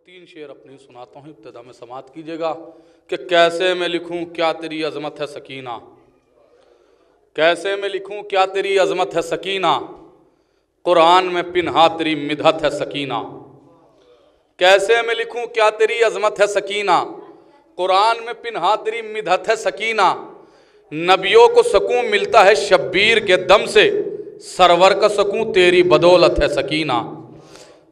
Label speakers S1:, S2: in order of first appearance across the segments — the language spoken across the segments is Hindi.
S1: तीन शेर अपनी सुनाता हूँ, इब्तिदा में समात कीजिएगा कि कैसे मैं लिखूं क्या तेरी अजमत है सकीना, कैसे मैं लिखूं क्या तेरी अजमत है सकीना, कुरान में पिन्हा तेरी मिदहत है सकीना। कैसे मैं लिखूं क्या तेरी अजमत है सकीना, कुरान में पिन्हा तेरी मिदहत है सकीना। नबियों को सकून मिलता है शब्बीर के दम से, सरवर का सकून तेरी बदौलत है सकीना।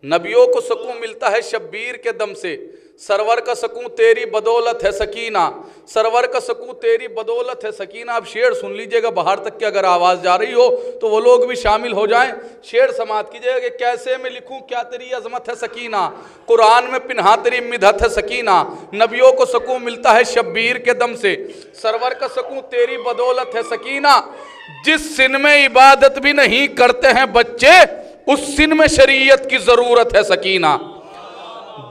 S1: नबियों को सकून मिलता है शब्बीर के दम से, सरवर का सकून तेरी बदौलत है सकीना, सरवर का सकून तेरी बदौलत है सकीना। अब शेर सुन लीजिएगा, बाहर तक की अगर आवाज़ जा रही हो तो वो लोग भी शामिल हो जाएं। शेर समात कीजिएगा कि कैसे मैं लिखूं क्या तेरी अजमत है सकीना, कुरान में पिन्हा तेरी मिदहत है सकीना। नबियों को सकून मिलता है शब्बीर के दम से, सरवर का सकून तेरी बदौलत है सकीना। जिस सिन में इबादत भी नहीं करते हैं बच्चे, उस सिन में शरीयत की ज़रूरत है सकीना।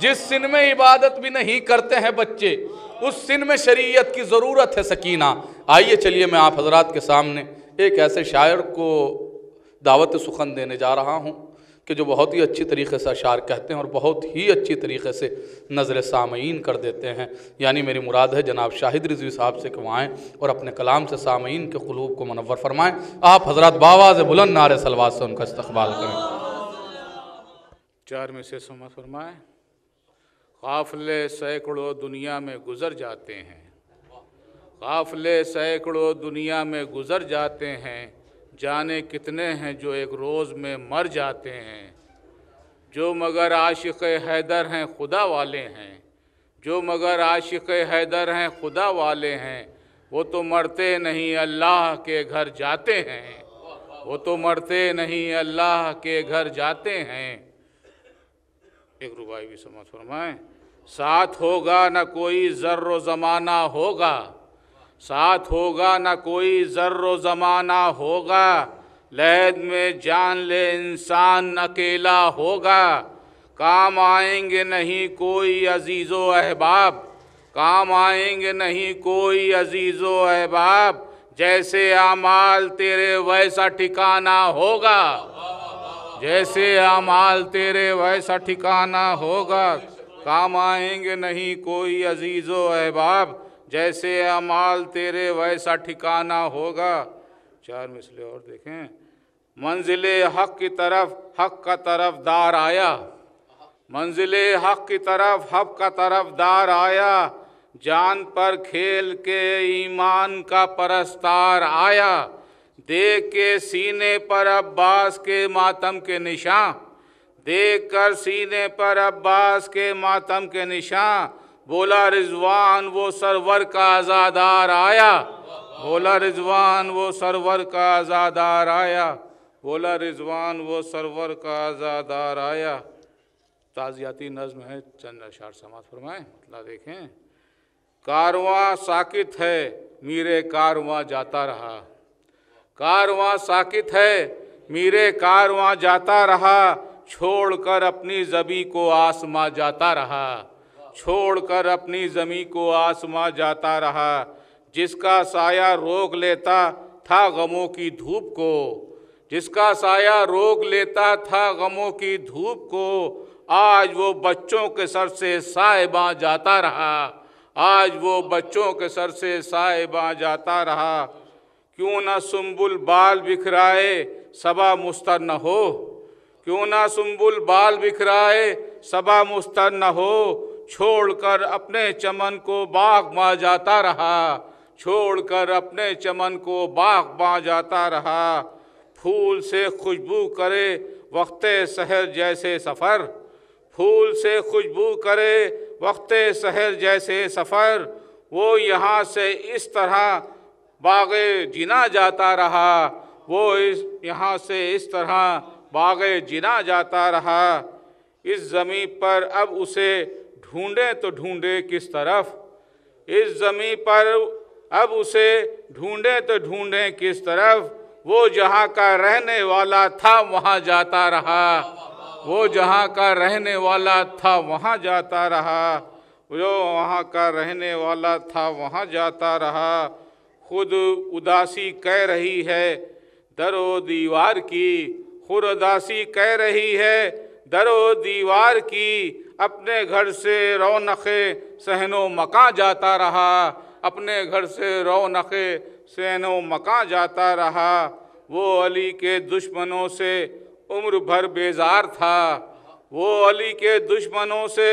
S1: जिस सिन में इबादत भी नहीं करते हैं बच्चे, उस सिन में शरीयत की ज़रूरत है सकीना। आइए चलिए मैं आप हजरात के सामने एक ऐसे शायर को दावत सुखन देने जा रहा हूँ कि जो बहुत ही अच्छी तरीके से अशार कहते हैं और बहुत ही अच्छी तरीके से नज़र सामईन कर देते हैं। यानी मेरी मुराद है जनाब शाहिद रिजवी साहब से कि वो आएँ और अपने कलाम से सामईन के क़ुलूब को मुनव्वर फरमाएँ। आप हजरात बावाज़ बुलंद नारे सलवात से उनका इस्तक़बाल करें।
S2: चार में से समझ फरमाएँ। काफ़िले सैकड़ों दुनिया में गुज़र जाते हैं, काफ़िले सैकड़ों दुनिया में गुज़र जाते हैं, जाने कितने हैं जो एक रोज़ में मर जाते हैं। जो मगर आशिक़ हैदर हैं खुदा वाले हैं, जो मगर आशिक़ हैदर हैं खुदा वाले हैं, वो तो मरते नहीं अल्लाह के घर जाते हैं, वो तो मरते नहीं अल्लाह के घर जाते हैं। एक रुबाई भी समझ फरमाएं। साथ होगा न कोई ज़र्रो ज़माना होगा, साथ होगा न कोई ज़र्रो ज़माना होगा, लहद में जान ले इंसान अकेला होगा। काम आएंगे नहीं कोई अजीज़ो अहबाब, काम आएंगे नहीं कोई अजीज़ो अहबाब, जैसे आमाल तेरे वैसा ठिकाना होगा, जैसे आमाल तेरे वैसा ठिकाना होगा। काम आएंगे नहीं कोई अजीज़ो अहबाब, जैसे आमाल तेरे वैसा ठिकाना होगा। चार मिसले और देखें। मंजिले हक़ की तरफ हक़ का तरफदार आया, मंजिले हक़ की तरफ हक़ का तरफदार आया, जान पर खेल के ईमान का परस्तार आया। देख के सीने पर अब्बास के मातम के निशान, देख कर सीने पर अब्बास के मातम के निशान, बोला रिजवान वो सरवर का आज़ादार आया, बोला रिजवान वो सरवर का आज़ादार आया, बोला रिजवान वो सरवर का आज़ादार आया। ताज़ियाती नज़्म है, चंद अशार समात फरमाएं। मतलब देखें। कारवां साकित है मीरे कारवां जाता रहा, कारवां साकित है मीरे कारवां जाता रहा, छोड़कर अपनी ज़मी को आसमां जाता रहा, छोड़कर अपनी ज़मी को आसमां जाता रहा। जिसका साया रोक लेता था गमों की धूप को, जिसका साया रोक लेता था गमों की धूप को, आज वो बच्चों के सर से साहिबां जाता रहा, आज वो बच्चों के सर से साहिबां जाता रहा। क्यों ना सुंबुल बाल बिखराए सबा मुस्तर न हो, क्यों ना सुंबुल बाल बिखराए सबा मुस्तर न हो, छोड़कर अपने चमन को बाग माँ जाता रहा, छोड़कर अपने चमन को बाग माँ जाता रहा। फूल से खुशबू करे वक्ते सहर जैसे सफ़र, फूल से खुशबू करे वक्ते सहर जैसे सफ़र, वो यहाँ से इस तरह बाग़े जिना जाता रहा, वो यहाँ से इस तरह बाग़े जिना जाता रहा। इस ज़मीं पर अब उसे ढूंढे तो ढूंढे किस तरफ, इस ज़मीं पर अब उसे ढूंढे तो ढूंढे किस तरफ, वो जहाँ का रहने वाला था वहाँ जाता रहा, वो जहाँ का रहने वाला था वहाँ जाता रहा, जो वहाँ का रहने वाला था वहाँ जाता रहा। खुद उदासी कह रही है दरो दीवार की, खुद उदासी कह रही है दरो दीवार की, अपने घर से रौनक़े सहनो मकां जाता रहा, अपने घर से रौनक़े सहनो मकां जाता रहा। वो अली के दुश्मनों से उम्र भर बेजार था, वो अली के दुश्मनों से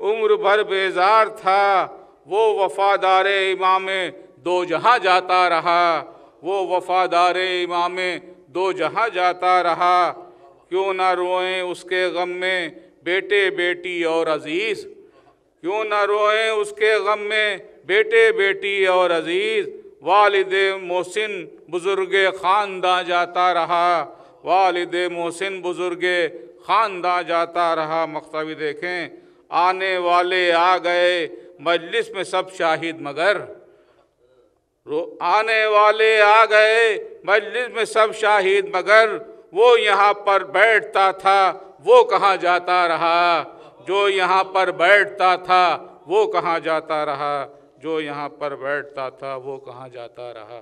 S2: उम्र भर बेजार था। वो वफ़ादारे इमामे दो जहाँ जाता रहा, वो वफ़ादारे इमामे दो जहाँ जाता रहा। क्यों ना रोएं उसके गम में बेटे बेटी और अजीज़, क्यों ना रोएं उसके गम में बेटे बेटी और अजीज़। वालिदे मोहसिन बुज़ुर्गे ख़ानदां जाता रहा, वालिदे मोहसिन बुज़ुर्गे ख़ानदां जाता रहा। मक़्तबी देखें, आने वाले आ गए मजलिस में सब शाहिद मगर, आने वाले आ गए मजलिस में सब शाहिद मगर। वो यहाँ पर बैठता था वो कहाँ जाता रहा, जो यहाँ पर बैठता था वो कहाँ जाता रहा, जो यहाँ पर बैठता था वो कहाँ जाता रहा।